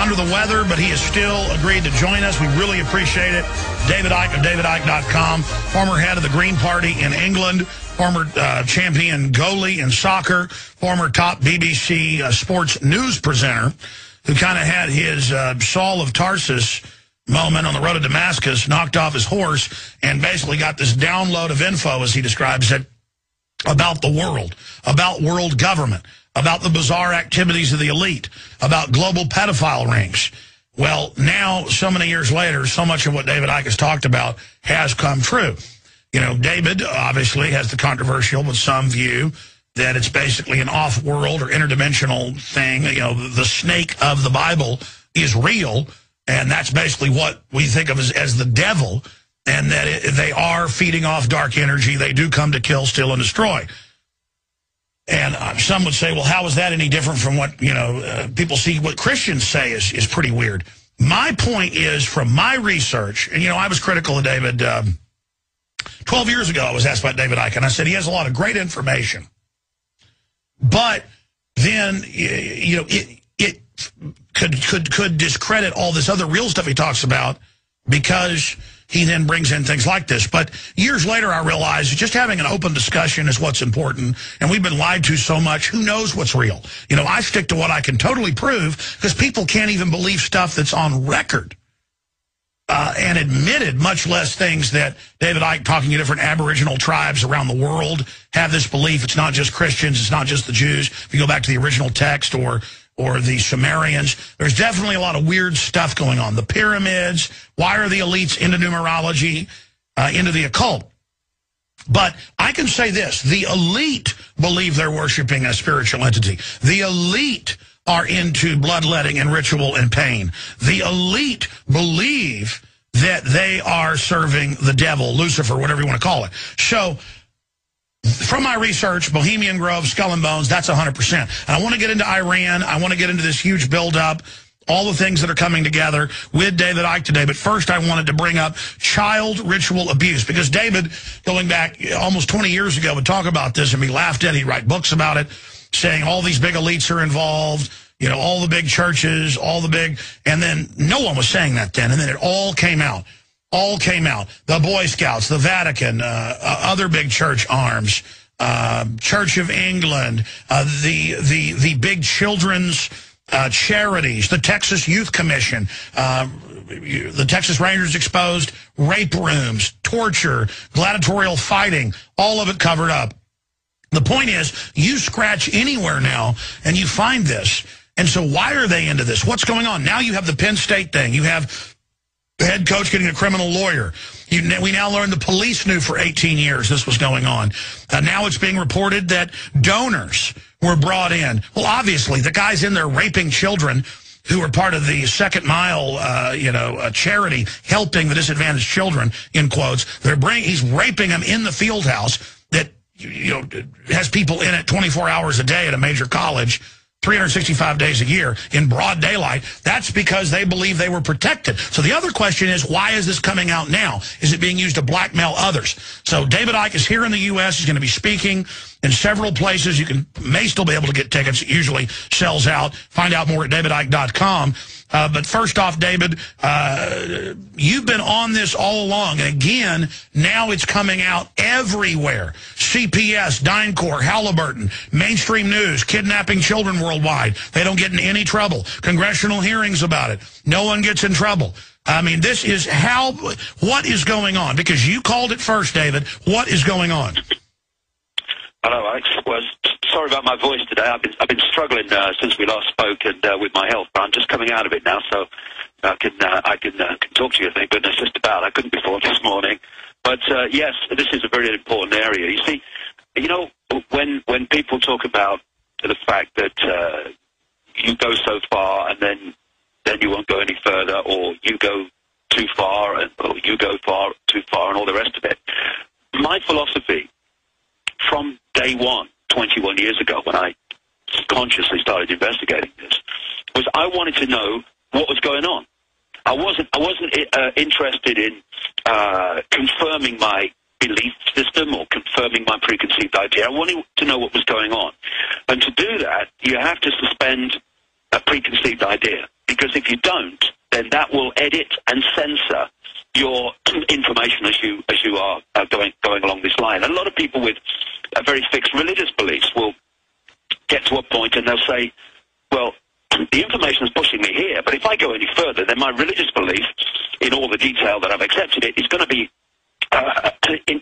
under the weather, but he has still agreed to join us. We really appreciate it. David Icke of DavidIcke.com, former head of the Green Party in England, former champion goalie in soccer, former top BBC sports news presenter, who kind of had his Saul of Tarsus moment on the road to Damascus, knocked off his horse, and basically got this download of info, as he describes it, about the world, about world government, about the bizarre activities of the elite, about global pedophile rings. Well, now, so many years later, so much of what David Icke has talked about has come true. You know, David obviously has the controversial, but some view that it's basically an off-world or interdimensional thing. You know, the snake of the Bible is real, and that's basically what we think of as the devil, and that they are feeding off dark energy. They do come to kill, steal, and destroy. And some would say, well, how is that any different from what, you know, people see what Christians say is pretty weird. My point is, from my research, and, you know, I was critical of David. 12 years ago, I was asked about David Icke, and I said he has a lot of great information. But then, you know, it could discredit all this other real stuff he talks about, because he then brings in things like this. But years later, I realized just having an open discussion is what's important. And we've been lied to so much. Who knows what's real? You know, I stick to what I can totally prove, because people can't even believe stuff that's on record and admitted, much less things that David Icke, talking to different Aboriginal tribes around the world, have this belief. It's not just Christians. It's not just the Jews. If you go back to the original text or the Sumerians, there's definitely a lot of weird stuff going on. The pyramids, why are the elites into numerology, into the occult? But I can say this, the elite believe they're worshiping a spiritual entity. The elite are into bloodletting and ritual and pain. The elite believe that they are serving the devil, Lucifer, whatever you want to call it. So, from my research, Bohemian Grove, Skull and Bones, that's 100%. And I want to get into Iran. I want to get into this huge buildup, all the things that are coming together with David Icke today. But first, I wanted to bring up child ritual abuse, because David, going back almost 20 years ago, would talk about this and be laughed at. He'd write books about it, saying all these big elites are involved, you know, all the big churches, all the big, and then no one was saying that then, and then it all came out. All came out. The Boy Scouts, the Vatican, other big church arms, Church of England, the big children's charities, the Texas Youth Commission, the Texas Rangers exposed rape rooms, torture, gladiatorial fighting, all of it covered up. The point is, you scratch anywhere now and you find this. And so why are they into this? What's going on? Now you have the Penn State thing. You have the head coach getting a criminal lawyer. We now learn the police knew for 18 years this was going on. Now it's being reported that donors were brought in. Well, obviously, the guy's in there raping children who are part of the Second Mile, charity helping the disadvantaged children, in quotes. He's raping them in the field house that, you know, has people in it 24 hours a day at a major college, 365 days a year in broad daylight. That's because they believe they were protected. So the other question is, why is this coming out now? Is it being used to blackmail others? So David Icke is here in the U.S. He's going to be speaking in several places. You may still be able to get tickets. It usually sells out. Find out more at DavidIcke.com. But first off, David, you've been on this all along. And again, now it's coming out everywhere. CPS, DynCorp, Halliburton, mainstream news, kidnapping children worldwide. They don't get in any trouble. Congressional hearings about it. No one gets in trouble. I mean, this is what is going on? Because you called it first, David. What is going on? Hello, Alex. Well, sorry about my voice today. I've been struggling since we last spoke and with my health, but I'm just coming out of it now, so I can talk to you. Thank goodness, just about. I couldn't before this morning, but yes, this is a very important area. You see, you know, when people talk about the fact that you go so far and then you won't go any further, or you go too far or you go too far, and all the rest of it. My philosophy from day one, 21 years ago, when I consciously started investigating this, was I wanted to know what was going on. I wasn't interested in confirming my belief system or confirming my preconceived idea. I wanted to know what was going on. And to do that, you have to suspend a preconceived idea, because if you don't, then that will edit and censor your information as you are going along this line. And a lot of people with very fixed religious beliefs will get to a point and they'll say, well, the information is pushing me here, but if I go any further, then my religious belief, in all the detail that I've accepted it, is going to be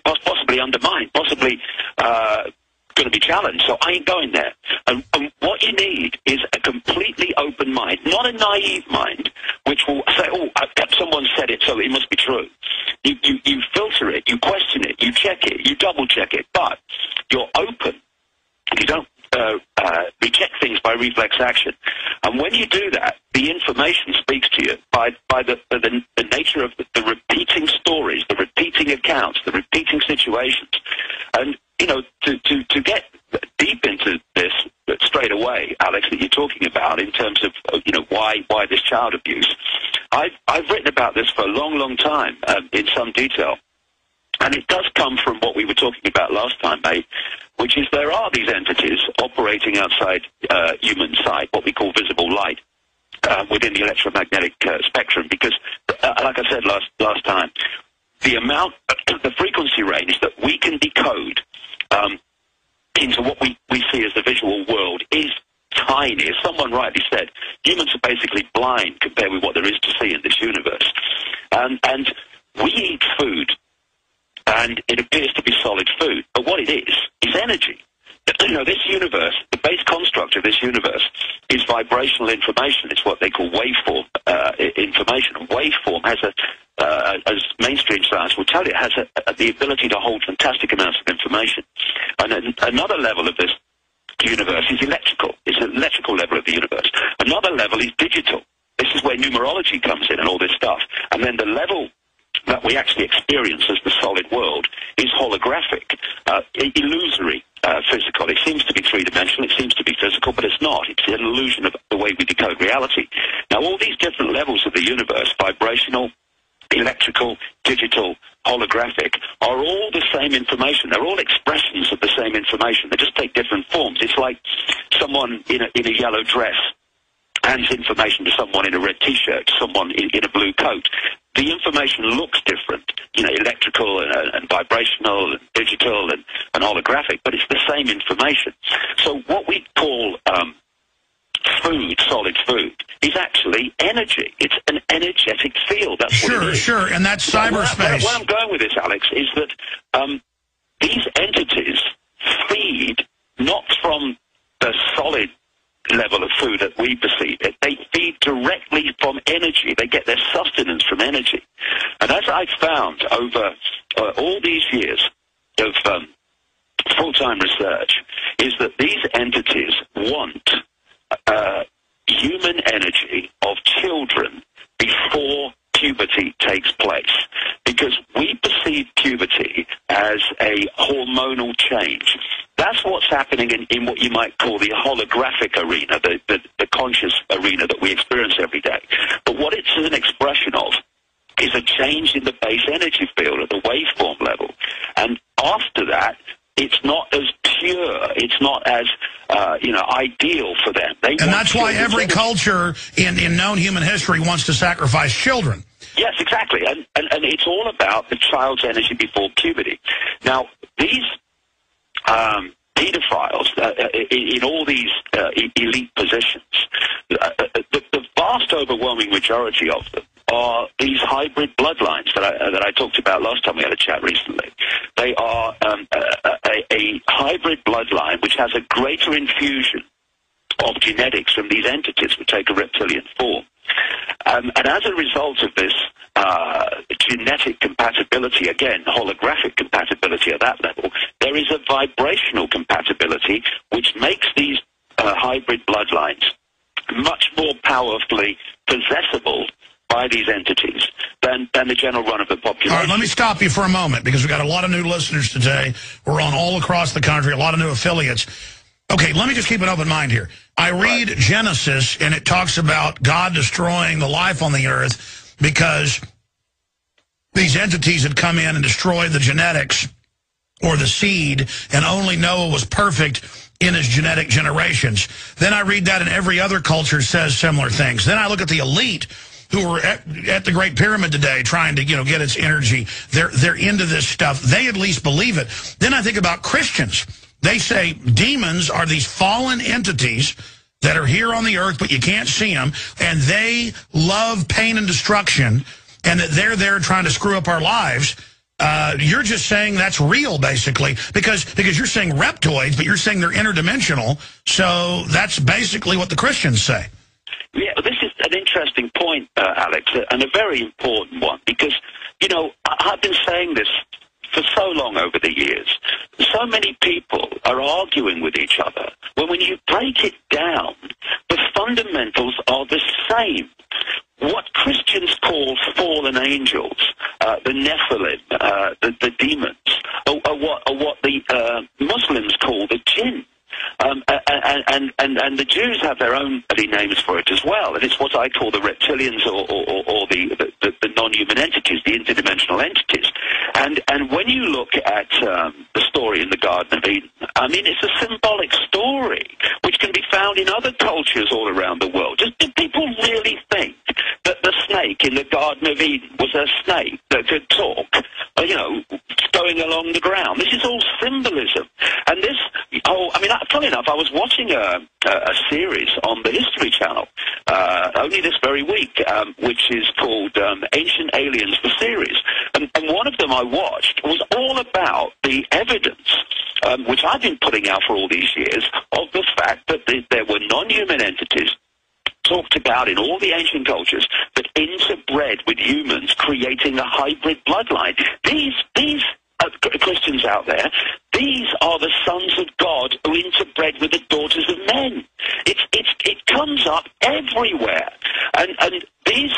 possibly undermined, possibly going to be challenged. So I ain't going there. And what you need is a completely open mind, not a naive mind, which will say, oh, someone said it, so it must be true. You filter it, you question it, you check it, you double check it, but you're open. You don't reject things by reflex action. And when you do that, the information speaks to you by the nature of the repeating stories, the repeating accounts, the repeating situations. And, you know, to get deep into this straight away, Alex, that you're talking about in terms of, you know, why this child abuse, I've written about this for a long, long time in some detail. And it does come from what we were talking about last time, mate, which is there are these entities operating outside human sight, what we call visible light, within the electromagnetic spectrum. Because, like I said last time, the frequency range that we can decode into what we see as the visual world is tiny. As someone rightly said, humans are basically blind compared with what there is to see in this universe. And we eat food, and it appears to be solid food. But what it is energy. You know, this universe, the base construct of this universe is vibrational information. It's what they call waveform information. And waveform has as mainstream science will tell you, has the ability to hold fantastic amounts of information. And another level of this universe is electrical. It's an electrical level of the universe. Another level is digital. This is where numerology comes in and all this stuff. And then the level that we actually experience as the solid world is holographic, illusory, physical. It seems to be three-dimensional, it seems to be physical, but it's not. It's an illusion of the way we decode reality. Now, all these different levels of the universe, vibrational, electrical, digital, holographic, are all the same information. They're all expressions of the same information. They just take different forms. It's like someone in a yellow dress hands information to someone in a red T-shirt, someone in a blue coat. The information looks different, you know, electrical and vibrational and digital and holographic, but it's the same information. So what we call food, solid food, is actually energy. It's an energetic field. That's what it is. Sure, and that's cyberspace. Where I'm going with this, Alex, is that these entities feed not from the solid level of food that we perceive it. They feed directly from energy. They get their sustenance from energy. And as I've found over all these years of full-time research, is that these entities want human energy of children before puberty takes place, because we perceive puberty as a hormonal change. That's what's happening in what you might call the holographic arena, the conscious arena that we experience every day. But what it's an expression of is a change in the base energy field at the waveform level. And after that, it's not as pure, it's not as ideal for them. And that's why every culture in known human history wants to sacrifice children. Yes, exactly. And it's all about the child's energy before puberty. Now, these pedophiles in all these elite positions, the vast overwhelming majority of them are these hybrid bloodlines that I talked about last time we had a chat recently. They are a hybrid bloodline which has a greater infusion of genetics from these entities which take a reptilian form. And as a result of this genetic compatibility, again, holographic compatibility at that level, there is a vibrational compatibility which makes these hybrid bloodlines much more powerfully possessible by these entities than the general run of the population. All right, let me stop you for a moment, because we've got a lot of new listeners today. We're on all across the country, a lot of new affiliates. Okay, let me just keep an open mind here. I read Genesis, and it talks about God destroying the life on the earth because these entities had come in and destroyed the genetics or the seed, and only Noah was perfect in his genetic generations. Then I read that, and every other culture says similar things. Then I look at the elite who are at the Great Pyramid today trying to, get its energy. They're into this stuff. They at least believe it. Then I think about Christians. They say demons are these fallen entities that are here on the earth, but you can't see them, and they love pain and destruction, and that they're there trying to screw up our lives. You're just saying that's real, basically, because you're saying reptoids, but you're saying they're interdimensional, so that's basically what the Christians say. Yeah, this is an interesting point, Alex, and a very important one, because, I've been saying this for so long over the years. So many people are arguing with each other, when you break it down, the fundamentals are the same. What Christians call fallen angels, the Nephilim, the demons, are what the Muslims call the jinn. And the Jews have their own names for it as well, and it's what I call the reptilians or the non-human entities, the interdimensional entities. And when you look at the story in the Garden of Eden, I mean, it's a symbolic story which can be found in other cultures all around the world. Do people really think that the snake in the Garden of Eden was a snake that could talk, going along the ground? This is all symbolism. And this, funny enough, I was watching a series on the History Channel only this very week, which is called Ancient Aliens, the series. And one of them I watched was all about the evidence, which I've been putting out for all these years, of the fact that there were non-human entities talked about in all the ancient cultures that interbred with humans, creating a hybrid bloodline. These Christians out there, these are the sons of God who interbred with the daughters of men. It comes up everywhere, and these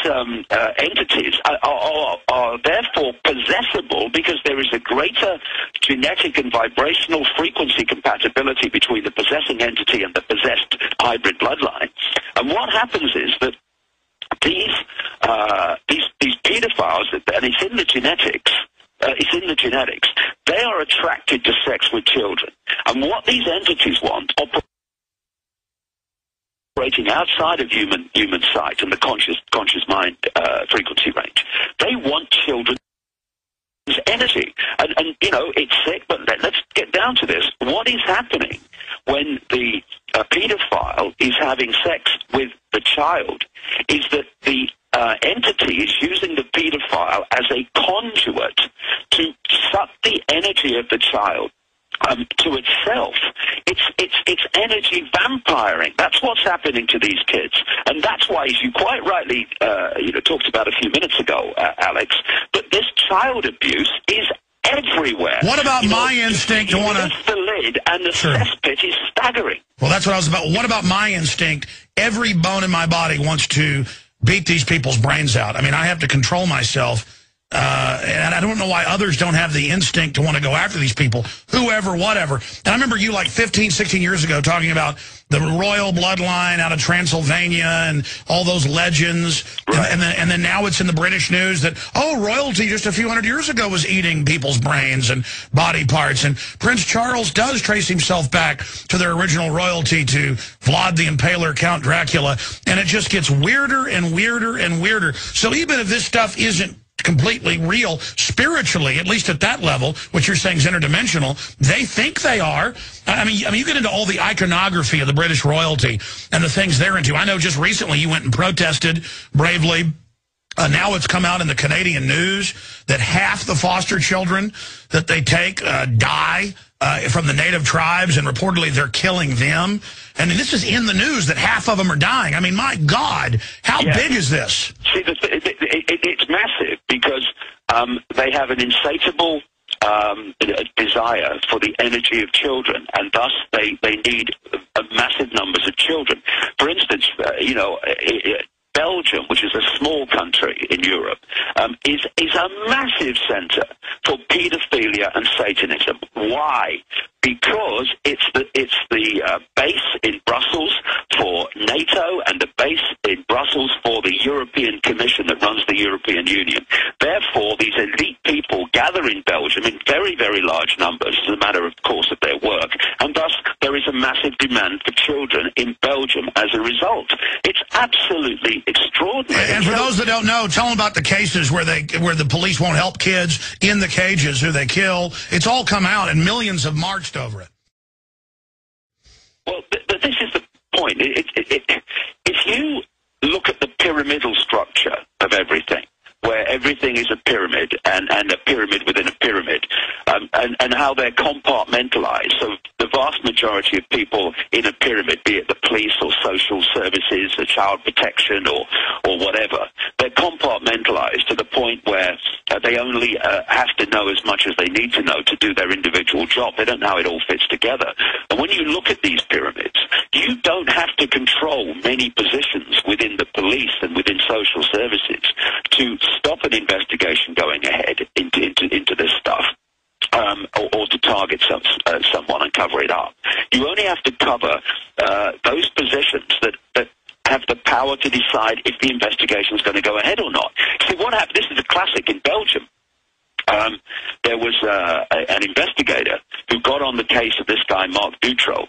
entities are therefore possessible because there is a greater genetic and vibrational frequency compatibility between the possessing entity and the possessed hybrid bloodline. And what happens is that these pedophiles, and it's in the genetics. They are attracted to sex with children. And what these entities want, operating outside of human sight and the conscious mind frequency range, they want children's energy. And it's sick, but let's get down to this. What is happening when the pedophile is having sex with the child is that the entity is using the pedophile as a conduit to suck the energy of the child to itself. It's energy vampiring. That's what's happening to these kids, and that's why, as you quite rightly talked about a few minutes ago, Alex, that this child abuse is everywhere. What about my instinct to want to lift the lid, and the cesspit is staggering. Well, that's what I was about. What about my instinct? Every bone in my body wants to beat these people's brains out. I mean, I have to control myself. And I don't know why others don't have the instinct to want to go after these people, whoever, whatever. And I remember you like 15, 16 years ago talking about the royal bloodline out of Transylvania and all those legends. Right. And then now it's in the British news that, royalty just a few hundred years ago was eating people's brains and body parts. And Prince Charles does trace himself back to their original royalty, to Vlad the Impaler, Count Dracula. And it just gets weirder and weirder and weirder. So even if this stuff isn't completely real spiritually, at least at that level, which you're saying is interdimensional, they think they are. I mean, you get into all the iconography of the British royalty and the things they're into. I know just recently you went and protested bravely. Now it's come out in the Canadian news that half the foster children that they take die from the native tribes, and reportedly they're killing them. And this is in the news that half of them are dying. I mean, my God, how big is this? See, it's massive because they have an insatiable desire for the energy of children, and thus they need massive numbers of children. For instance, Belgium, which is a small country in Europe, is a massive center for pedophilia and Satanism. Why? Because it's the base in Brussels for NATO and the base in Brussels for the European Commission that runs the European Union. Therefore, these elite people gather in Belgium in very, very large numbers as a matter, of course, of their work, and thus there is a massive demand for children in Belgium as a result. It's absolutely extraordinary. And for those that don't know, tell them about the cases where the police won't help kids in the cages who they kill. It's all come out, and millions have marched over it. Well, this is the point. If you look at the pyramidal structure of everything, where everything is a pyramid and a pyramid within a pyramid, and how they're compartmentalized. So the vast majority of people in a pyramid, be it the police or social services or child protection or whatever, they're compartmentalized to the point where they only have to know as much as they need to know to do their individual job. They don't know how it all fits together. And when you look at these pyramids, you don't have to control many positions within the police and within social services to stop an investigation going ahead into this stuff, or to target someone and cover it up. You only have to cover those positions that have the power to decide if the investigation is going to go ahead or not. See, what happened, this is a classic in Belgium. There was an investigator who got on the case of this guy, Mark Dutroux,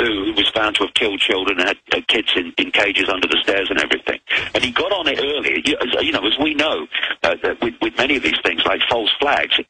who was found to have killed children and had kids in cages under the stairs and everything. And he got on it early. As we know, with many of these things, like false flags,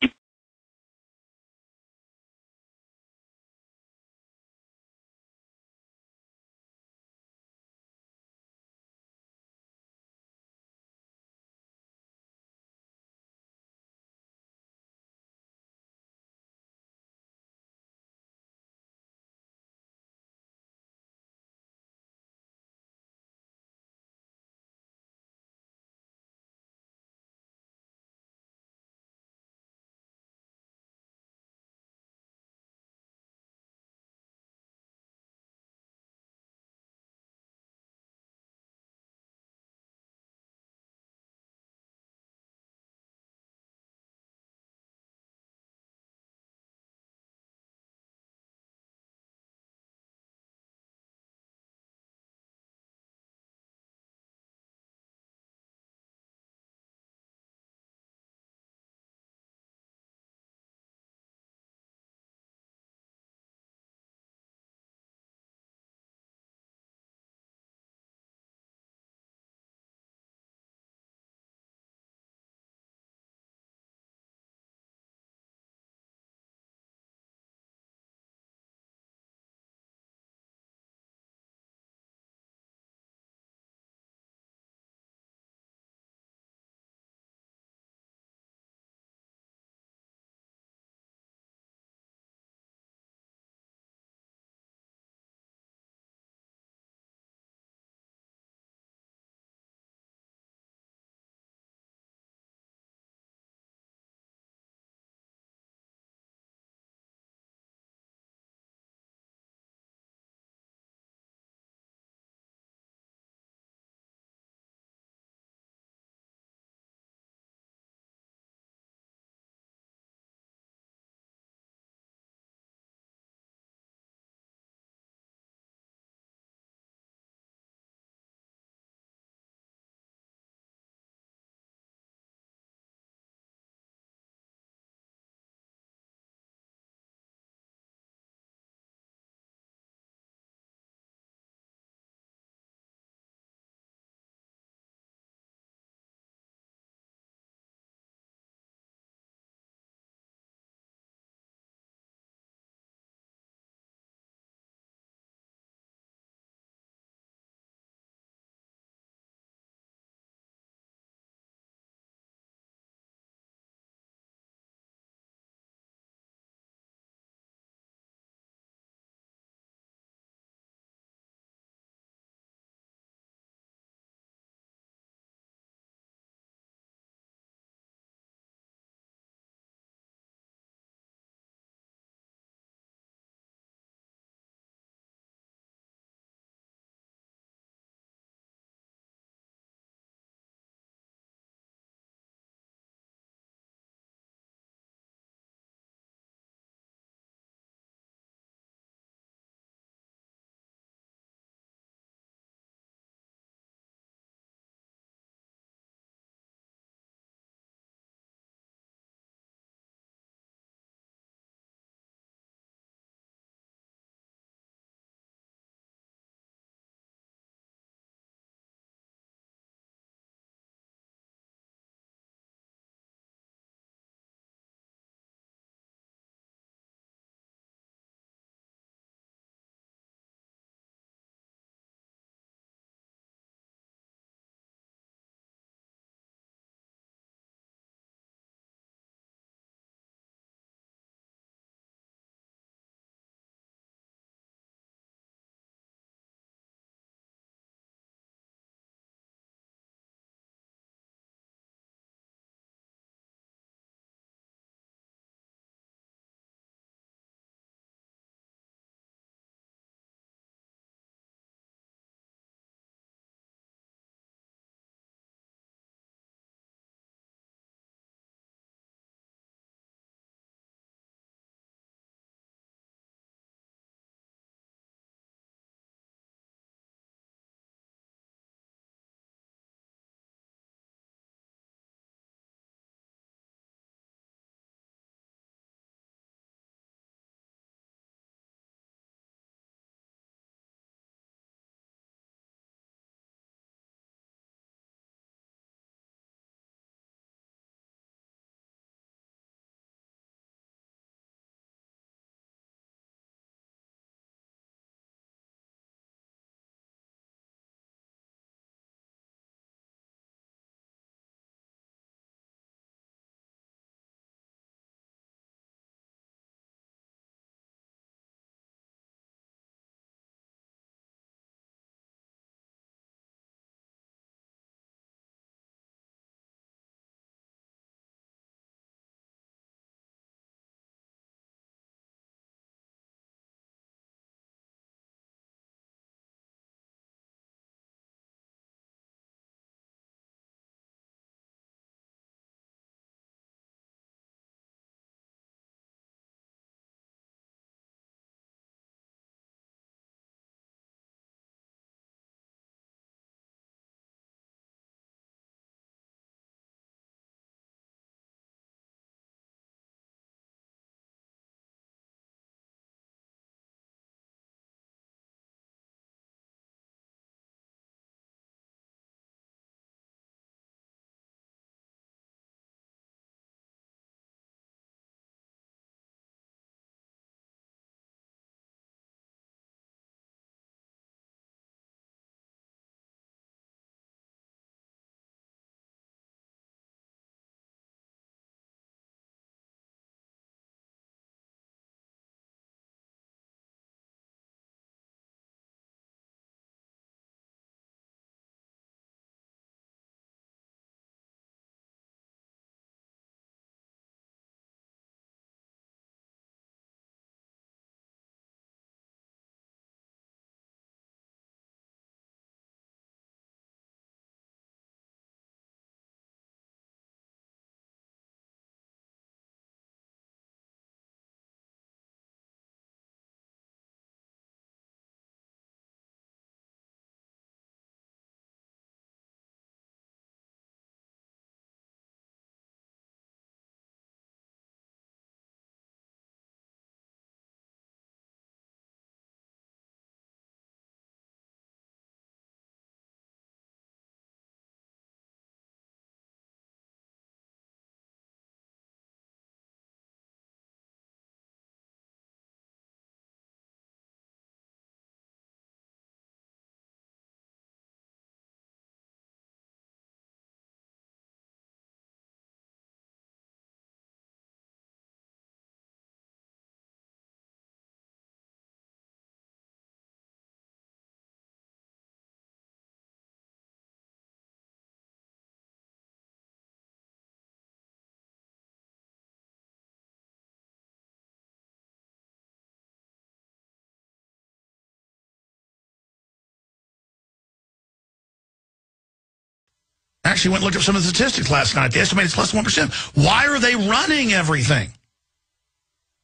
actually went and looked up some of the statistics last night. They estimate it's less than 1%. Why are they running everything?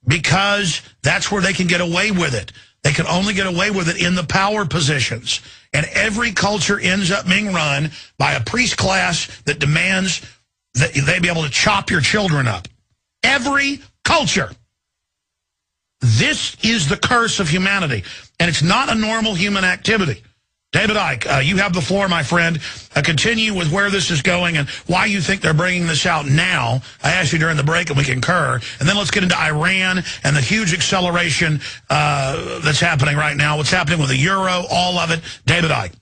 Because that's where they can get away with it. They can only get away with it in the power positions. And every culture ends up being run by a priest class that demands that they be able to chop your children up. Every culture. This is the curse of humanity. And it's not a normal human activity. David Icke, you have the floor, my friend. Continue with where this is going and why you think they're bringing this out now. I asked you during the break, and we concur. And then let's get into Iran and the huge acceleration that's happening right now. What's happening with the euro, all of it. David Icke.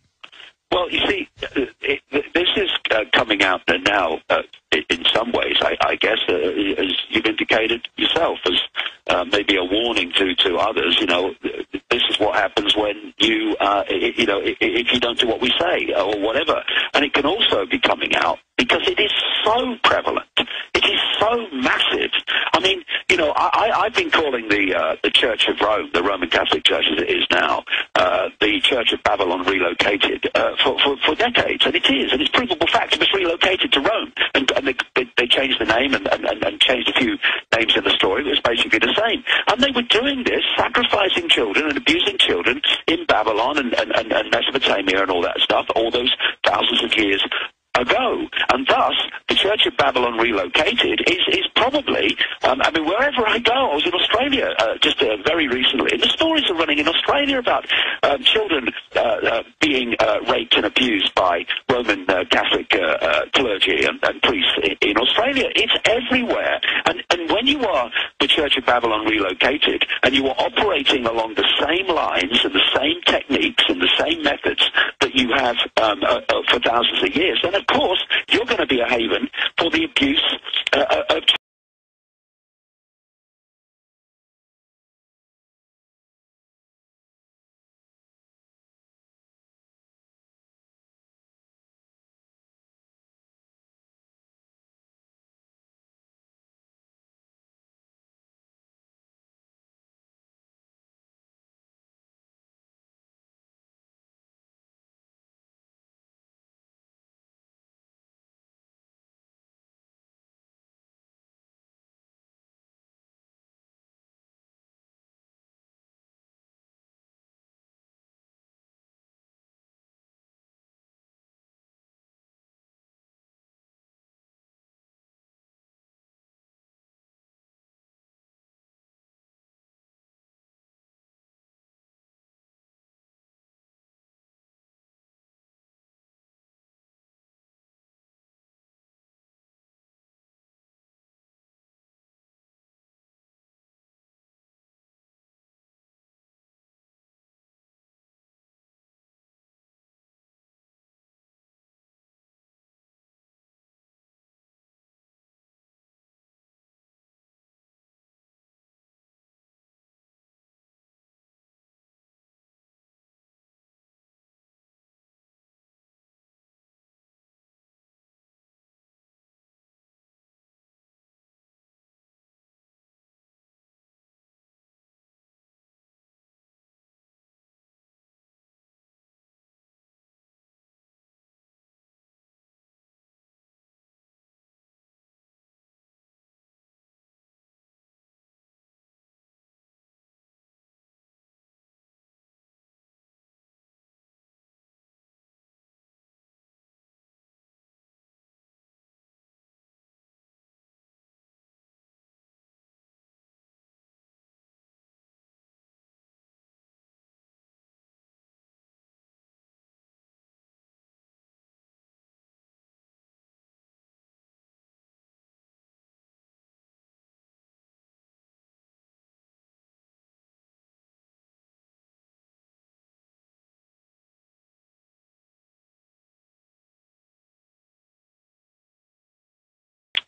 Well, you see, this is coming out now in some ways, I guess, as you've indicated yourself, as maybe a warning to others. You know, this is what happens when you know, if you don't do what we say or whatever. And it can also be coming out because it is so prevalent. It is so massive. I mean, you know, I've been calling the Church of Rome, the Roman Catholic Church as it is now, the Church of Babylon relocated for decades, and it is, and it's provable fact. It was relocated to Rome, and they changed the name and changed a few names in the story. It was basically the same, and they were doing this, sacrificing children and abusing children in Babylon and Mesopotamia and all that stuff, all those thousands of years ago. And thus, the Church of Babylon relocated is probably, I mean, wherever I go, I was in Australia just very recently, and the stories are running in Australia about children being raped and abused by Roman Catholic clergy and priests in Australia. It's everywhere. And when you are the Church of Babylon relocated, and you are operating along the same lines and the same techniques and the same methods that you have for thousands of years, then of course you're going to be a haven for the abuse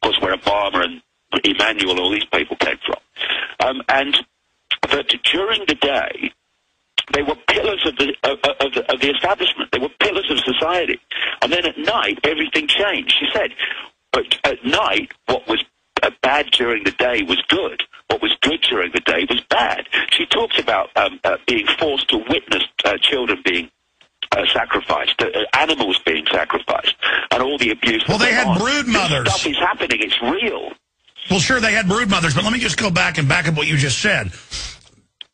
of course, where Obama and Emmanuel, all these people came from. And that during the day, they were pillars of the establishment. They were pillars of society. And then at night, everything changed. She said, but at night, what was bad during the day was good. What was good during the day was bad. She talks about being forced to witness children being sacrificed, animals being sacrificed. and all the abuse. Well, they had brood mothers. This stuff is happening. It's real. Well, sure, they had brood mothers, but let me just go back and back up what you just said.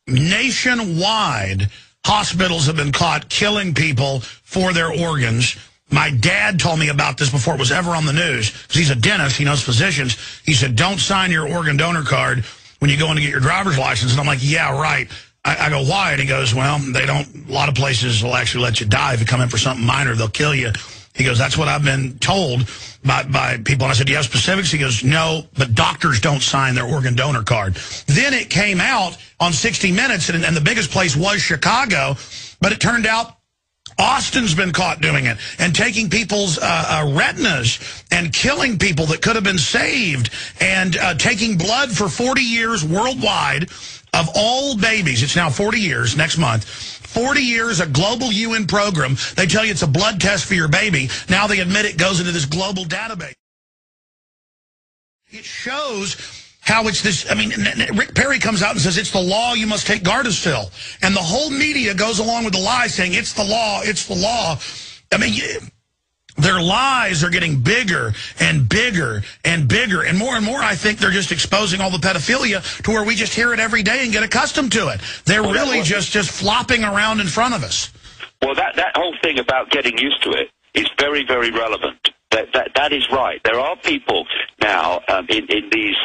Nationwide, hospitals have been caught killing people for their organs. My dad told me about this before it was ever on the news, because he's a dentist, he knows physicians. He said, don't sign your organ donor card when you go in to get your driver's license. And I'm like, yeah, right. I go, why? And he goes, well, they don't, a lot of places will actually let you die. If you come in for something minor, they'll kill you. He goes, that's what I've been told by people. And I said, do you have specifics? He goes, no, but doctors don't sign their organ donor card. Then it came out on 60 Minutes, and the biggest place was Chicago, but it turned out Austin's been caught doing it and taking people's retinas and killing people that could have been saved, and taking blood for 40 years worldwide of all babies. It's now 40 years next month. 40 years, a global UN program. They tell you it's a blood test for your baby. Now they admit it goes into this global database. It shows how it's this. I mean, Rick Perry comes out and says it's the law, you must take Gardasil. And the whole media goes along with the lie, saying it's the law, it's the law. I mean, their lies are getting bigger and bigger and bigger. And more, I think they're just exposing all the pedophilia to where we just hear it every day and get accustomed to it. They're really just flopping around in front of us. Well, that whole thing about getting used to it is very, very relevant. That is right. There are people now in these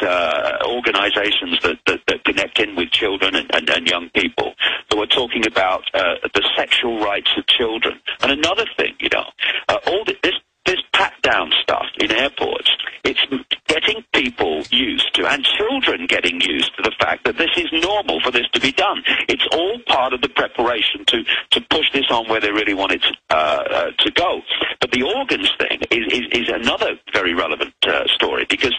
organizations that connect in with children and young people who are talking about the sexual rights of children. And another thing, all this pat-down stuff in airports, it's getting people used to, and children getting used to the fact that this is normal for this to be done. It's all part of the preparation to push this on where they really want it to go. But the organs thing is another very relevant story, because,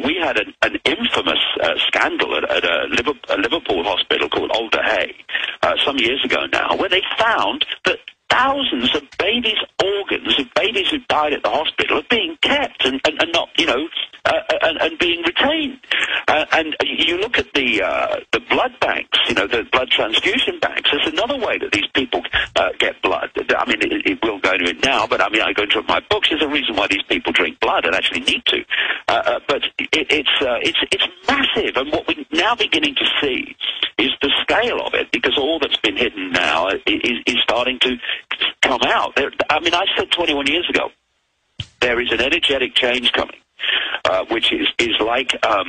we had an infamous scandal at a Liverpool hospital called Alder Hey some years ago now, where they found that thousands of babies' organs of babies who died at the hospital are being kept and not, and being retained. And you look at the blood banks, the blood transfusion banks. There's another way that these people get blood. I mean, it will go into it now, but I mean, I go into my books. There's a reason why these people drink blood and actually need to. But it's massive, and what we're now beginning to see is the scale of it, because all that's been hidden now is starting to come out. I mean, I said 21 years ago, there is an energetic change coming, which is like a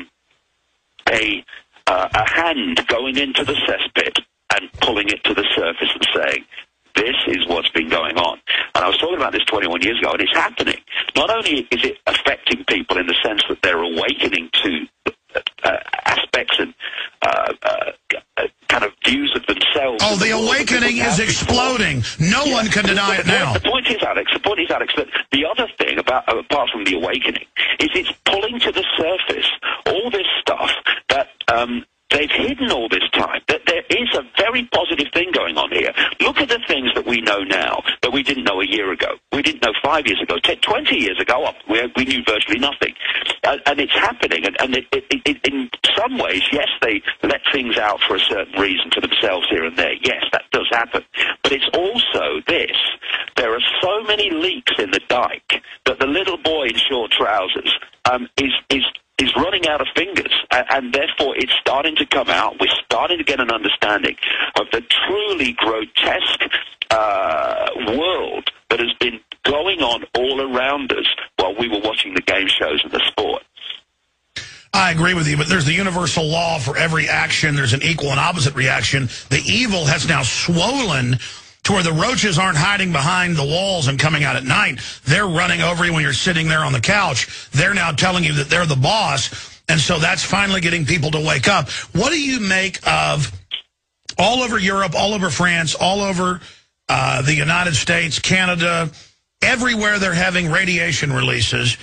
hand going into the cesspit and pulling it to the surface and saying, this is what's been going on. And I was talking about this 21 years ago, and it's happening. Not only is it affecting people in the sense that they're awakening to aspects and kind of views of themselves. Oh, the awakening is exploding. No one can deny it now. The point is, Alex, that the other thing, apart from the awakening, is it's pulling to the surface all this stuff that they've hidden all this time. That there is a very positive thing going on here. Look at the things that we know now that we didn't know a year ago. We didn't know 5 years ago. 20 years ago, we knew virtually nothing. And it's happening. And in some ways, yes, they let things out for a certain reason to themselves here and there. Yes, that does happen. But it's also this. There are so many leaks in the dike that the little boy in short trousers is running out of fingers, and therefore it's starting to come out. We're starting to get an understanding of the truly grotesque world that has been going on all around us while we were watching the game shows and the sport. I agree with you, but there's the universal law for every action. There's an equal and opposite reaction. The evil has now swollen to where the roaches aren't hiding behind the walls and coming out at night. They're running over you when you're sitting there on the couch. They're now telling you that they're the boss. And so that's finally getting people to wake up. What do you make of all over Europe, all over France, all over the United States, Canada, everywhere they're having radiation releases?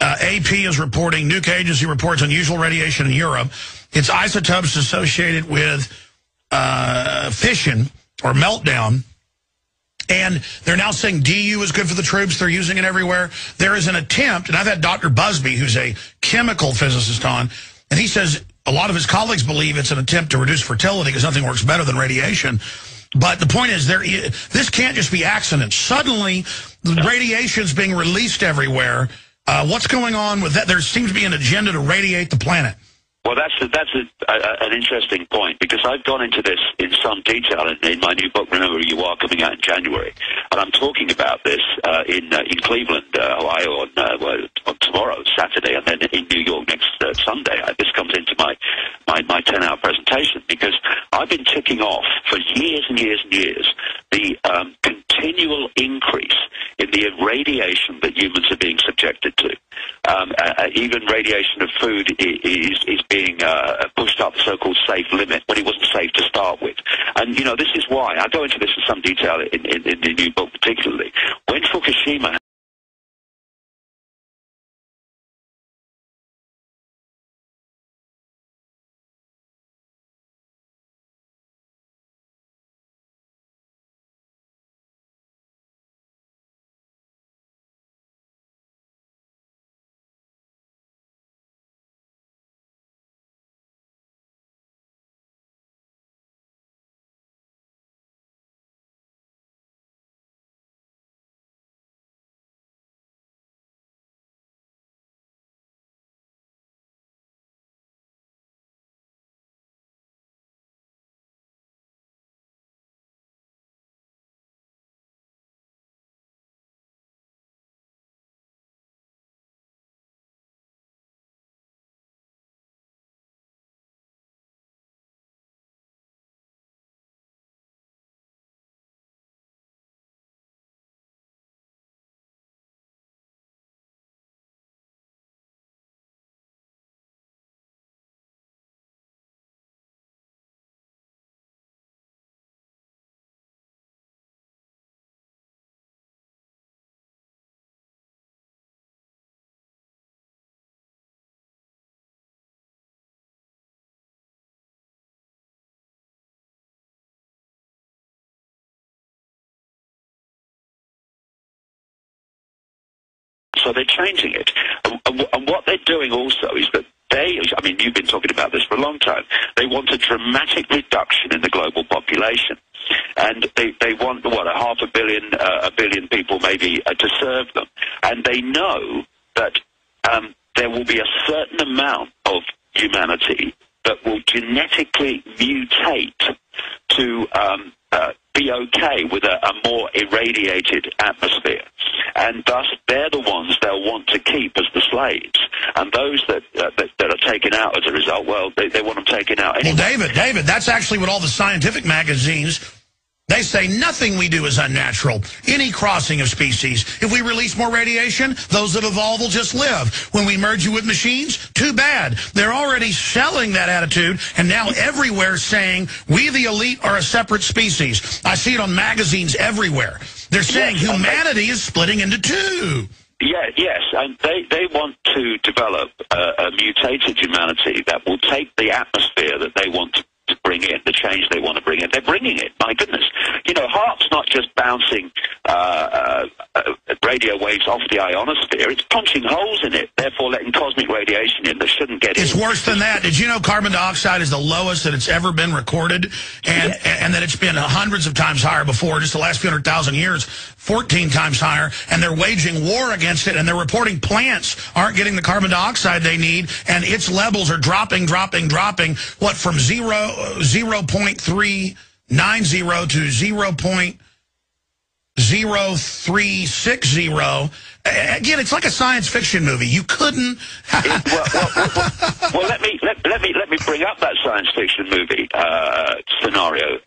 AP is reporting, Nuke Agency reports unusual radiation in Europe. It's isotopes associated with fission or meltdown. And they're now saying DU is good for the troops. They're using it everywhere. There is an attempt, and I've had Dr. Busby, who's a chemical physicist, on, and he says a lot of his colleagues believe it's an attempt to reduce fertility because nothing works better than radiation. But the point is, this can't just be accidents. Suddenly, the radiation's being released everywhere. What's going on with that? There seems to be an agenda to radiate the planet. Well, that's an interesting point, because I've gone into this in some detail in my new book, Remember Who You Are, coming out in January. And I'm talking about this in Cleveland, Ohio, on tomorrow, Saturday, and then in New York next Sunday. This comes into my 10-hour presentation, because I've been ticking off for years and years and years the continual increase in the radiation that humans are being subjected to. Even radiation of food is being pushed up the so-called safe limit when it wasn't safe to start with. And, you know, this is why. I go into this in some detail in the new book particularly. When Fukushima... So they're changing it. And what they're doing also is that I mean, you've been talking about this for a long time. They want a dramatic reduction in the global population. And they want, what, a billion people maybe to serve them. And they know that there will be a certain amount of humanity that will genetically mutate to be okay with a more irradiated atmosphere. And thus, they're the ones they'll want to keep as the slaves. And those that are taken out as a result, well, they want them taken out anyway. Well, David, that's actually what all the scientific magazines, they say nothing we do is unnatural. Any crossing of species. If we release more radiation, those that evolve will just live. When we merge you with machines, too bad. They're already selling that attitude, and now everywhere saying, we the elite are a separate species. I see it on magazines everywhere. They're saying humanity is splitting into two. Yeah, yes, and they want to develop a mutated humanity that will take the atmosphere that they want to bring in, the change they want to bring in. They're bringing it, my goodness. You know, HAARP's not just bouncing radio waves off the ionosphere, it's punching holes in it, therefore letting cosmic radiation in that shouldn't get in. It's worse than that. Did you know carbon dioxide is the lowest that it's ever been recorded, and that it's been hundreds of times higher before, just the last few 100,000 years, 14 times higher, and they're waging war against it, and they're reporting plants aren't getting the carbon dioxide they need, and its levels are dropping, what, from 0.390 to 0.0360. Again, it's like a science fiction movie. You couldn't. Well, let me bring up that science fiction movie scenario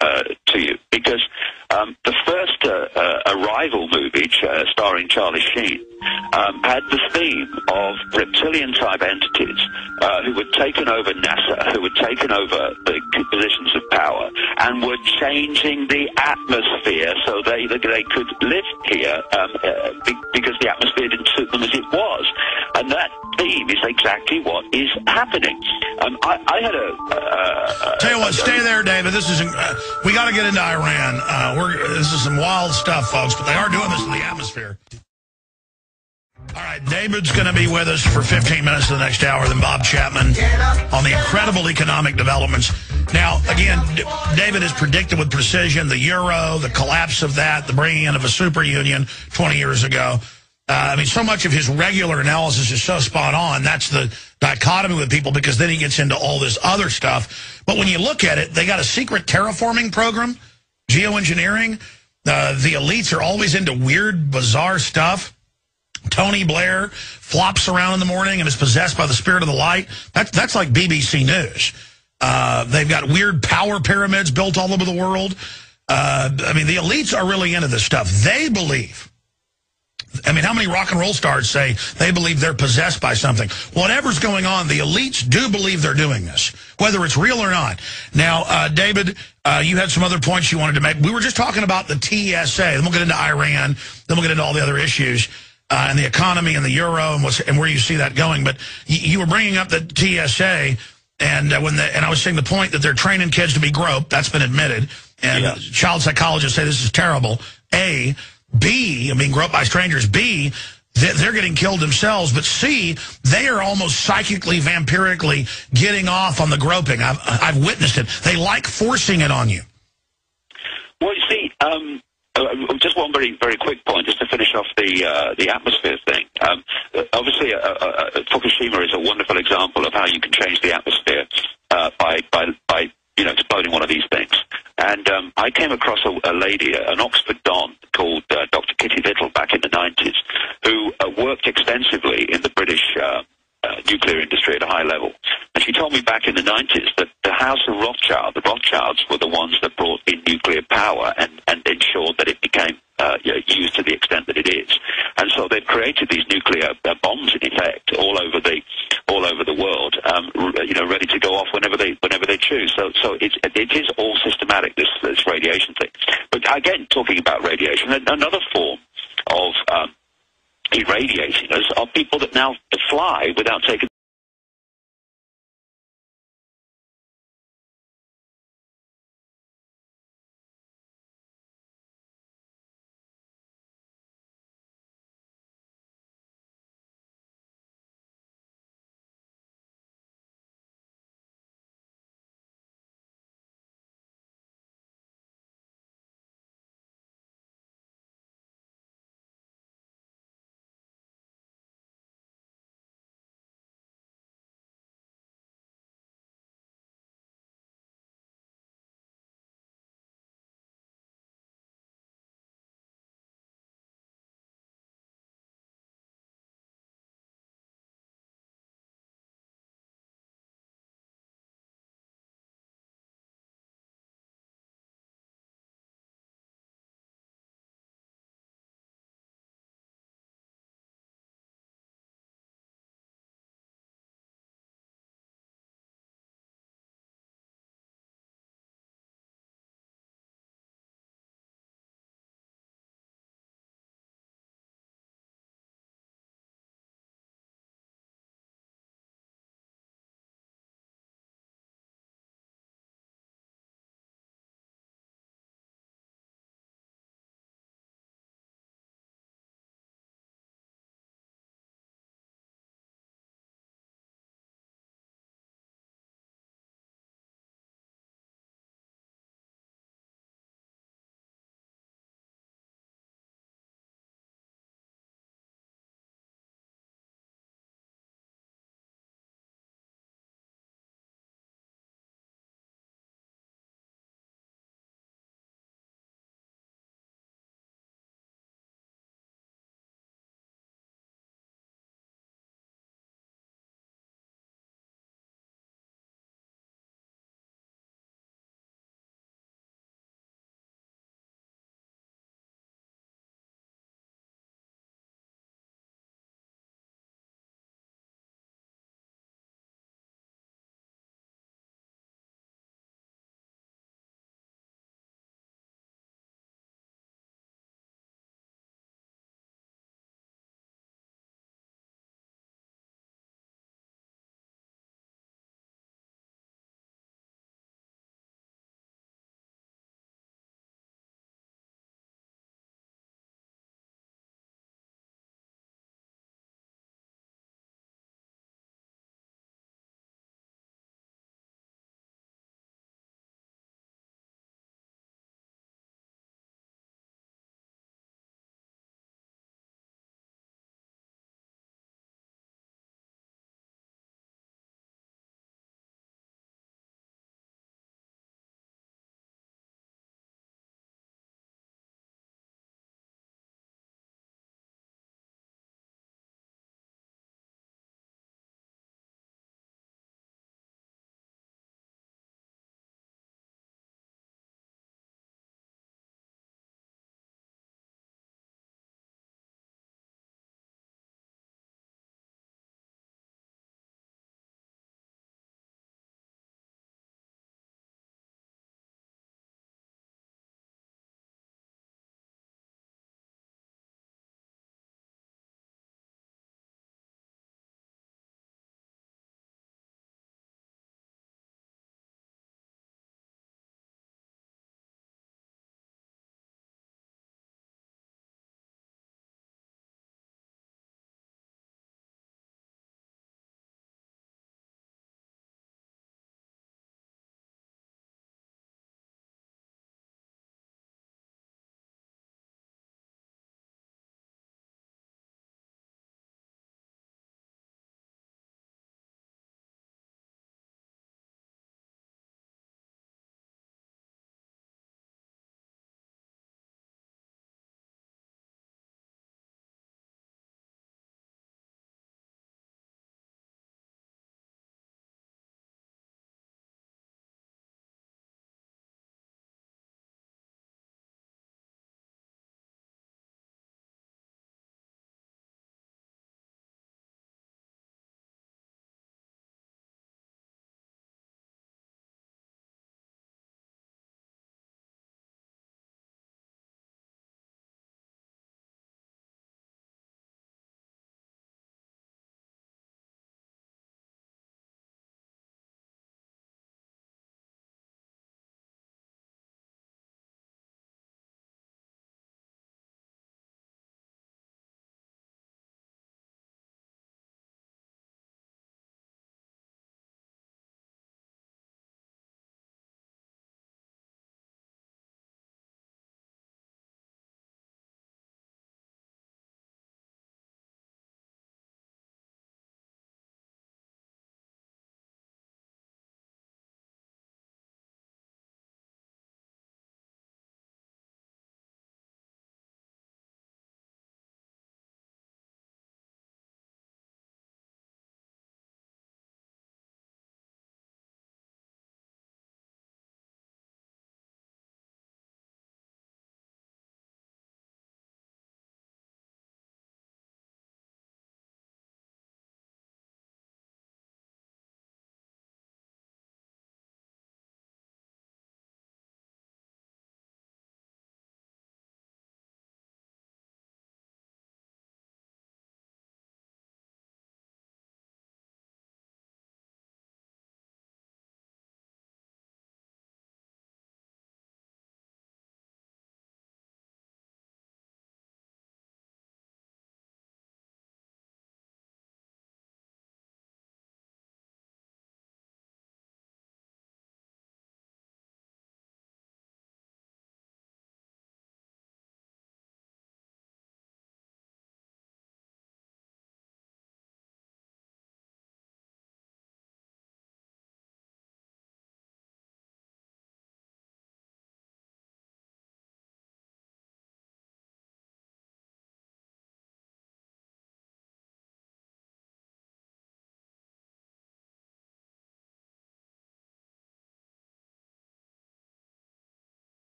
to you, because the first Arrival movie, starring Charlie Sheen, had the theme of reptilian type entities who had taken over NASA, who had taken over the positions of power, and were changing the atmosphere so they could live here because the atmosphere didn't suit them as it was. And that theme is exactly what is happening. I had tell you what, stay there, David. This is we got to get into Iran. This is some wild stuff, folks, but they are doing this in the atmosphere. All right, David's going to be with us for 15 minutes of the next hour, then Bob Chapman on the incredible economic developments. Now, again, David has predicted with precision the euro, the collapse of that, the bringing in of a super union 20 years ago. I mean, so much of his regular analysis is so spot on. That's the dichotomy with people, because then he gets into all this other stuff. But when you look at it, they got a secret terraforming program, geoengineering. The elites are always into weird, bizarre stuff. Tony Blair flops around in the morning and is possessed by the spirit of the light. That's like BBC News. They've got weird power pyramids built all over the world. I mean, the elites are really into this stuff. They believe. I mean, how many rock and roll stars say they believe they're possessed by something? Whatever's going on, the elites do believe they're doing this, whether it's real or not. Now, David, you had some other points you wanted to make. We were just talking about the TSA. Then we'll get into Iran. Then we'll get into all the other issues. And the economy and the euro and where you see that going. But you were bringing up the TSA, and I was saying the point that they're training kids to be groped. That's been admitted. And child psychologists say this is terrible. A. B, being groped by strangers. B, they're getting killed themselves. But C, they are almost psychically, vampirically getting off on the groping. I've witnessed it. They like forcing it on you. Well, you see, just one very, very quick point, just to finish off the atmosphere thing. Obviously, Fukushima is a wonderful example of how you can change the atmosphere by exploding one of these things. And I came across a lady, an Oxford Don, called Dr. Kitty Little back in the 90s, who worked extensively in the British nuclear industry at a high level. And she told me back in the 90s that the House of Rothschild, the Rothschilds, were the ones that brought in nuclear power and ensured that it became used to the extent that it is. And so they've created these nuclear bombs, in effect, all over the world, ready to go off whenever they choose. So it is all systematic, this radiation thing. But again, talking about radiation, another form of irradiating us are people that now fly without taking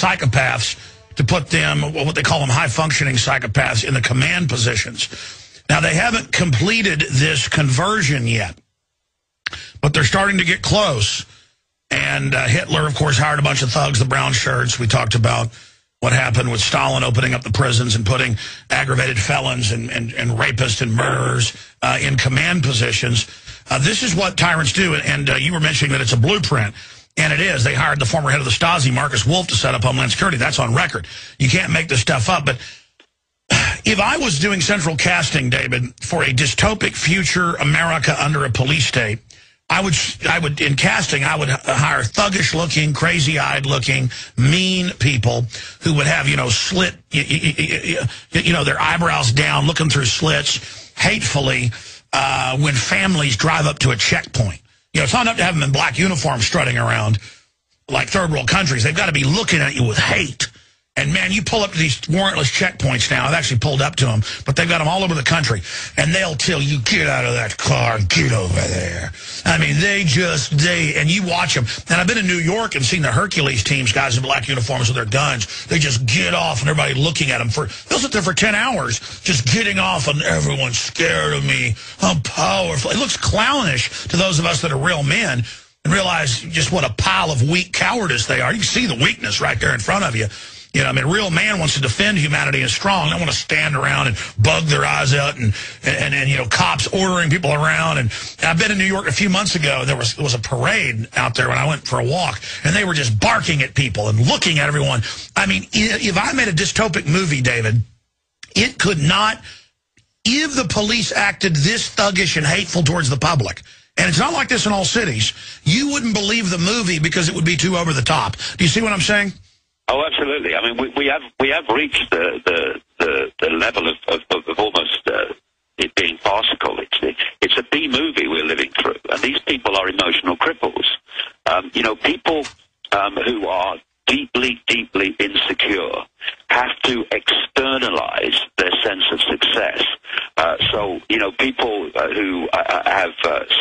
psychopaths to put them, what they call them, high-functioning psychopaths, in the command positions. Now, they haven't completed this conversion yet, but they're starting to get close. And Hitler, of course, hired a bunch of thugs, the brown shirts. We talked about what happened with Stalin opening up the prisons and putting aggravated felons and rapists and murderers in command positions. This is what tyrants do, and you were mentioning that it's a blueprint, and it is. They hired the former head of the Stasi, Marcus Wolf, to set up Homeland Security. That's on record. You can't make this stuff up, but if I was doing central casting, David, for a dystopic future America under a police state, I would in casting, I would hire thuggish-looking, crazy-eyed-looking, mean people who would have, slit, their eyebrows down, looking through slits, hatefully, when families drive up to a checkpoint. It's not enough to have them in black uniforms strutting around like third world countries. They've got to be looking at you with hate. And, man, you pull up to these warrantless checkpoints now. I've actually pulled up to them, but they've got them all over the country. And they'll tell you, get out of that car, get over there. I mean, and you watch them. And I've been in New York and seen the Hercules teams, guys in black uniforms with their guns. They just get off and everybody looking at them. They'll sit there for 10 hours just getting off and everyone's scared of me. I'm powerful. It looks clownish to those of us that are real men and realize just what a pile of weak cowardice they are. You can see the weakness right there in front of you. A real man wants to defend humanity and is strong. They don't want to stand around and bug their eyes out and cops ordering people around. And I've been in New York a few months ago. There was a parade out there when I went for a walk, and they were just barking at people and looking at everyone. I mean, if I made a dystopic movie, David, it could not, if the police acted this thuggish and hateful towards the public, and it's not like this in all cities, you wouldn't believe the movie because it would be too over the top. Do you see what I'm saying? Oh, absolutely. I mean, we have reached the level of almost it being farcical. It's a B movie we're living through, and these people are emotional cripples. People who are deeply, deeply insecure have to externalize their sense of success. People who have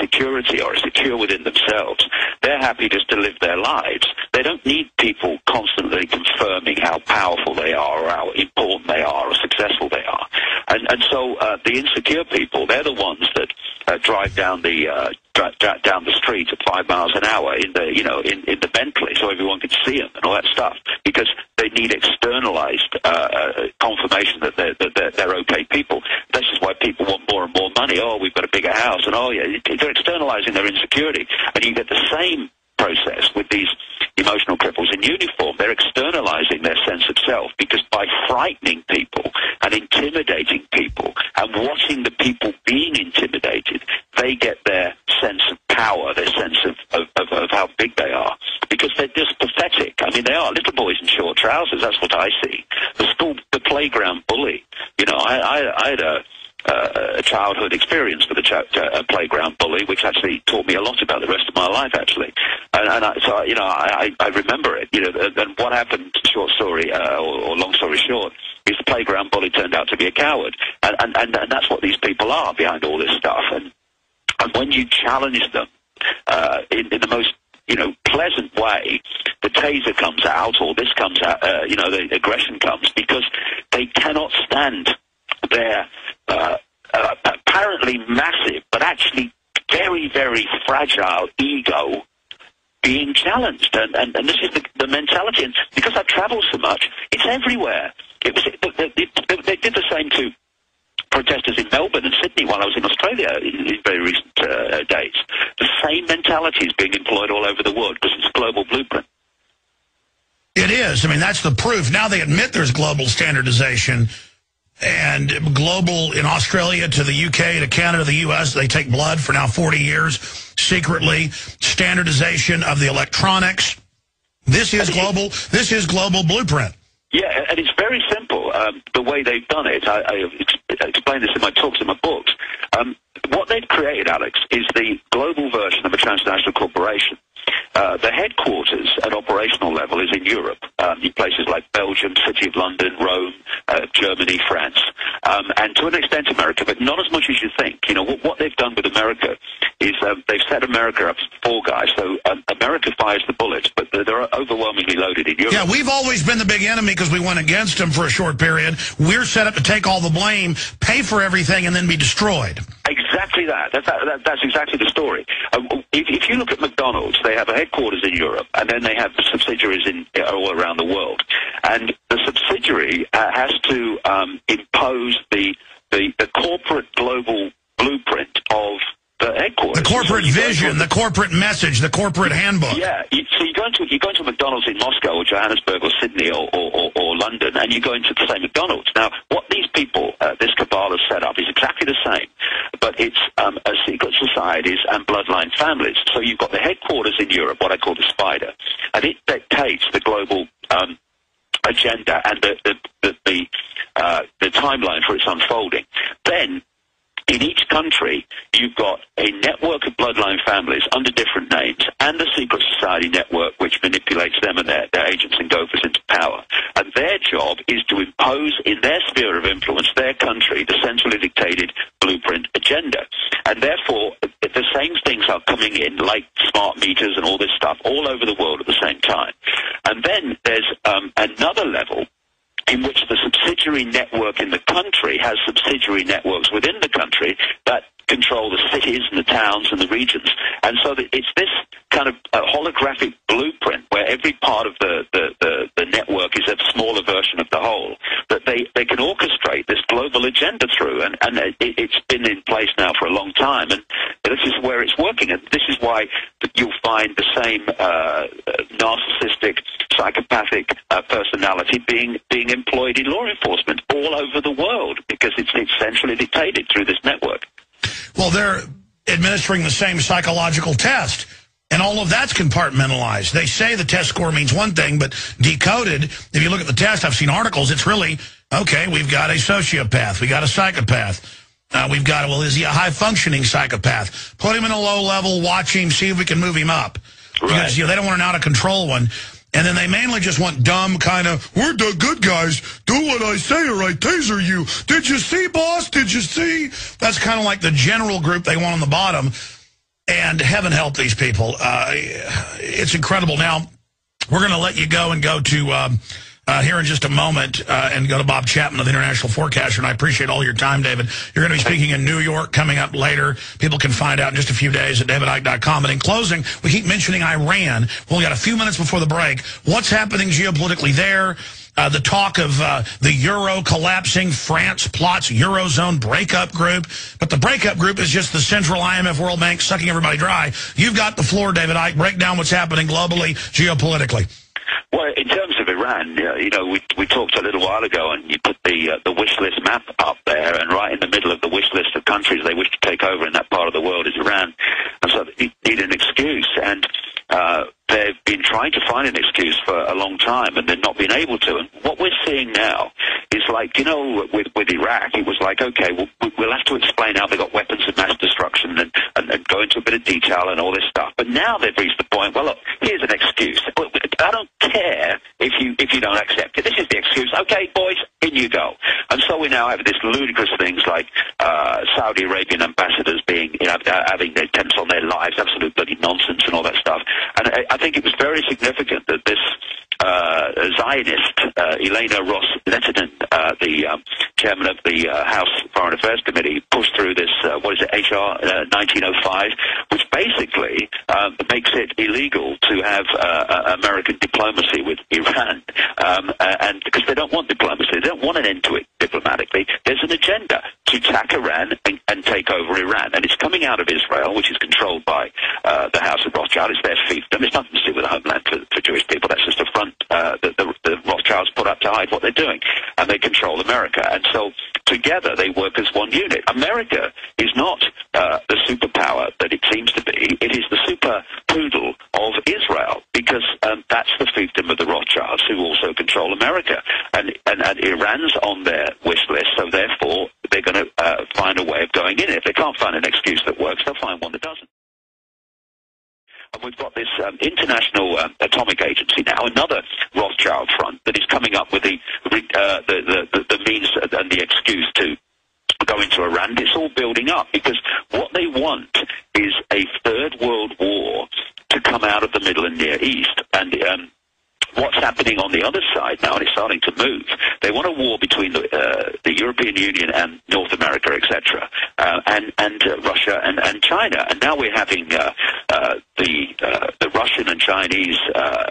security or are secure within themselves, they're happy just to live their lives. They don't need people constantly confirming how powerful they are or how important they are or successful they are. And so the insecure people, they're the ones that drive down the street at 5 miles an hour in the Bentley so everyone can see them and all that stuff, because they need externalized confirmation that they're okay people. This is why people want more and more money. Oh, we've got a bigger house, and they're externalizing their insecurity. And you get the same process with these emotional cripples in uniform. They're externalizing their sense of self, because by frightening people and intimidating people and watching the people being intimidated, they get their sense of power, their sense of how big they are, because they're just pathetic. I mean, they are little boys in short trousers. That's what I see. The playground bully. I had a childhood experience with a playground bully, which actually taught me a lot about the rest of my life, actually. I remember it. And what happened, short story or long story short, is the playground bully turned out to be a coward, and that's what these people are behind all this stuff. And when you challenge them in the most pleasant way, the taser comes out, or this comes out, the aggression comes, because they cannot stand their apparently massive, but actually very, very fragile ego being challenged. And this is the mentality. And because I travel so much, it's everywhere. They did the same to protesters in Melbourne and Sydney while I was in Australia in very recent days. The same mentality is being employed all over the world because it's a global blueprint. It is. I mean, that's the proof. Now they admit there's global standardization, and global in Australia to the UK to Canada, the US, they take blood for now 40 years, secretly, standardization of the electronics. This is global blueprint. Yeah, and it's very simple, the way they've done it. I explain this in my talks and my books. What they've created, Alex, is the global version of a transnational corporation. The headquarters at operational level is in Europe, in places like Belgium, City of London, Rome, Germany, France, and to an extent America, but not as much as you think. What they've done with America is they've set America up as four guys. So America fires the bullets, but they're overwhelmingly loaded in Europe. Yeah, we've always been the big enemy because we went against them for a short period. We're set up to take all the blame, pay for everything, and then be destroyed. Exactly that. That's exactly the story. If you look at McDonald's, they have a headquarters in Europe, and then they have subsidiaries all around the world. And the subsidiary has to impose the corporate global blueprint of the headquarters. The corporate vision, the corporate message, the corporate handbook. Yeah. So you go into McDonald's in Moscow or Johannesburg or Sydney or London, and you go into the same McDonald's. Now, what these people, this cabal has set up is exactly the same, but it's secret societies and bloodline families. So you've got the headquarters in Europe, what I call the spider, and it dictates the global agenda and the timeline for its unfolding. Then, in each country, you've got a network of bloodline families under different names and the secret society network which manipulates them and their agents and gophers into power. And their job is to impose in their sphere of influence, their country, the centrally dictated blueprint agenda. And therefore, the same things are coming in, like smart meters and all this stuff, all over the world at the same time. And then there's another level in which the subsidiary network in the country has subsidiary networks within the country that control the cities and the towns and the regions. And so it's this kind of holographic blueprint where every part of the network is a smaller version of the whole, that they can orchestrate this global agenda through. And it's been in place now for a long time. And this is where it's working. And this is why you'll find the same narcissistic, psychopathic personality being employed in law enforcement all over the world, because it's centrally dictated through this network. Well, they're administering the same psychological test, and all of that's compartmentalized. They say the test score means one thing, but decoded, if you look at the test, I've seen articles, it's really, okay, we've got a sociopath, we got a psychopath. We've got, well, is he a high-functioning psychopath? Put him in a low level, watch him, see if we can move him up. Right. Because they don't want an out-of-control one. And then they mainly just want dumb kind of, we're the good guys, do what I say or I taser you. Did you see, boss? Did you see? That's kind of like the general group they want on the bottom. And heaven help these people. It's incredible. Now, we're going to let you go and go to here in just a moment and go to Bob Chapman of the International Forecaster. And I appreciate all your time, David. You're going to be speaking in New York coming up later. People can find out in just a few days at davidicke.com. And in closing, we keep mentioning Iran. We've only got a few minutes before the break. What's happening geopolitically there? The talk of the euro collapsing, France plots Eurozone breakup group. But the breakup group is just the central IMF World Bank sucking everybody dry. You've got the floor, David Icke. Break down what's happening globally, geopolitically. Well, in terms of Iran, we talked a little while ago, and you put the wish list map up there, and right in the middle of the wish list of countries they wish to take over in that part of the world is Iran. And so they need an excuse, and they've been trying to find an excuse for a long time, and they've not been able to. And what we're seeing now is like, with Iraq, it was like, okay, we'll have to explain how they got weapons of mass destruction and go into a bit of detail and all this stuff. But now they've reached the point, well, look, here's an excuse. I don't care if you don't accept it. This is the excuse. Okay, boys, in you go. And so we now have this ludicrous things like Saudi Arabian ambassadors being, having their attempts on their lives, absolute bloody nonsense and all that stuff. And I think it was very significant that this Zionist, Elena Ross-Lehtinen, the chairman of the House Foreign Affairs Committee, pushed through this, HR 1905, which basically makes it illegal to have American diplomacy with Iran. And because they don't want diplomacy, they don't want an end to it diplomatically. There's an agenda to attack Iran and take over Iran. And it's coming out of Israel, which is controlled by the House of Rothschild. It's their fiefdom. It's nothing to do with a homeland for Jewish people. That's just a front that the Rothschilds put up to hide what they're doing. And they control America. And so together they work as one unit. America is not the superpower that it seems to be. It is the super poodle of Israel, because that's the fiefdom of the Rothschilds, who also control America. And Iran's on their wish list, so therefore they're going to find a way of going in. If they can't find an excuse that works, they'll find one that doesn't. And we've got this International Atomic Agency now, another Rothschild front that is coming up with the means and the excuse to go into Iran. It's all building up, because what they want is a third world war to come come out of the Middle and Near East. And what's happening on the other side now, and it's starting to move, they want a war between the European Union and North America, etc., and Russia and China. And now we're having the Russian and Chinese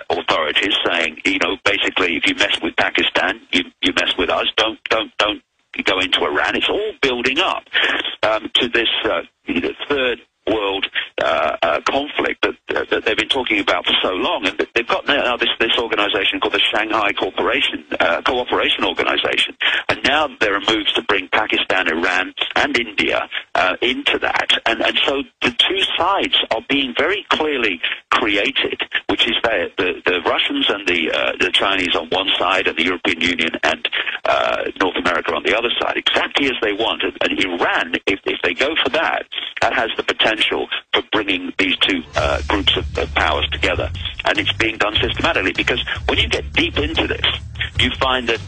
authorities saying, you know, basically, if you mess with Pakistan, you mess with us. Don't go into Iran. It's all building up to this third world conflict that they've been talking about for so long, and they've got now this organisation called the Shanghai Cooperation Organisation, and now there are moves to bring Pakistan, Iran, and India into that, and so the two sides are being very clearly created, which is the Russians and the Chinese on one side, and the European Union and North America on the other side, exactly as they want. And Iran, if they go for that, that has the potential for bringing these two groups of powers together. And it's being done systematically, because when you get deep into this, you find that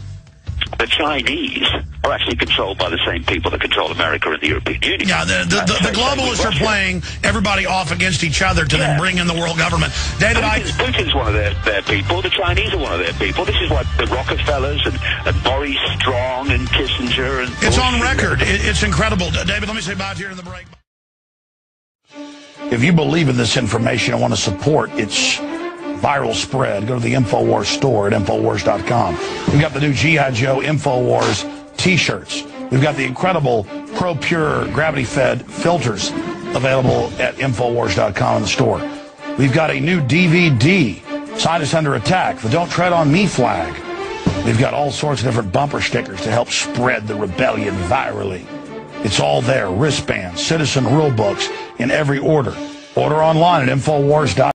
the Chinese are actually controlled by the same people that control America and the European Union. Yeah, the globalists are playing everybody off against each other to then bring in the world government. David Icke. Putin's one of their people. The Chinese are one of their people. This is what the Rockefellers and Maurice Strong and Kissinger and... It's on record. It's incredible. David, let me say bye here in the break. If you believe in this information and want to support its viral spread, go to the InfoWars store at InfoWars.com. We've got the new G.I. Joe InfoWars t-shirts. We've got the incredible Pro Pure gravity-fed filters available at InfoWars.com in the store. We've got a new DVD, Scientists Under Attack, the Don't Tread on Me flag. We've got all sorts of different bumper stickers to help spread the rebellion virally. It's all there, wristbands, citizen rule books in every order. Order online at InfoWars.com.